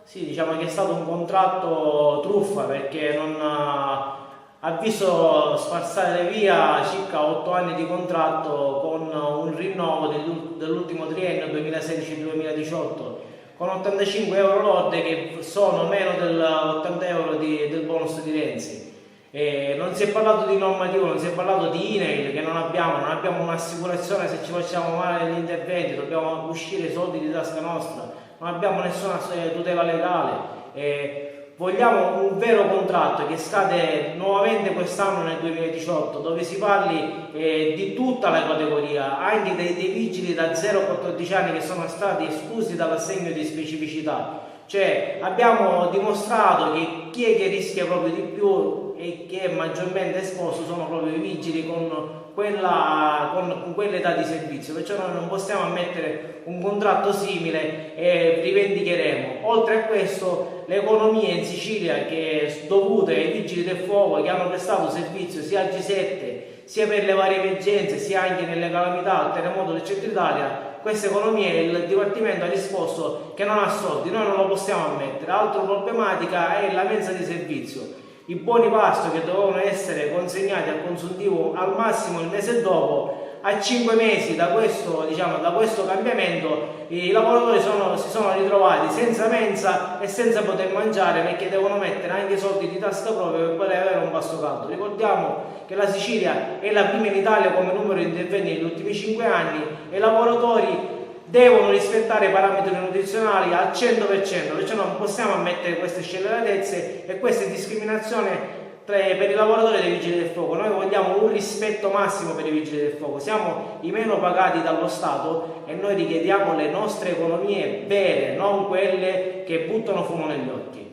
Sì, diciamo che è stato un contratto truffa perché non ha visto spazzare via circa 8 anni di contratto con un rinnovo dell'ultimo triennio 2016-2018 con 85 euro lorde che sono meno del 80 euro del bonus di Renzi. E non si è parlato di normativo, non si è parlato di INAIL che non abbiamo un'assicurazione se ci facciamo male negli interventi, dobbiamo uscire i soldi di tasca nostra, non abbiamo nessuna tutela legale. Vogliamo un vero contratto che scade nuovamente quest'anno nel 2018, dove si parli di tutta la categoria, anche dei vigili da 0 a 14 anni che sono stati esclusi dall'assegno di specificità. Cioè abbiamo dimostrato che chi è che rischia proprio di più e che è maggiormente esposto sono proprio i vigili con quell'età di servizio, perciò noi non possiamo ammettere un contratto simile e rivendicheremo. Oltre a questo, l'economia in Sicilia, che è dovuta ai vigili del fuoco che hanno prestato servizio sia al G7 sia per le varie emergenze sia anche nelle calamità, al terremoto del centro Italia, questa economia il Dipartimento ha risposto che non ha soldi, noi non lo possiamo ammettere. Altra problematica è la mensa di servizio. I buoni pasto che dovevano essere consegnati al consuntivo al massimo il mese dopo, a 5 mesi da questo cambiamento, i lavoratori si sono ritrovati senza mensa e senza poter mangiare perché devono mettere anche soldi di tasca propria per poter avere un pasto caldo. Ricordiamo che la Sicilia è la prima in Italia come numero di interventi negli ultimi 5 anni e i lavoratori devono rispettare i parametri nutrizionali al 100%, perciò non possiamo ammettere queste scelleratezze e queste discriminazioni per i lavoratori dei vigili del fuoco. Noi vogliamo un rispetto massimo per i vigili del fuoco, siamo i meno pagati dallo Stato e noi richiediamo le nostre economie vere, non quelle che buttano fumo negli occhi.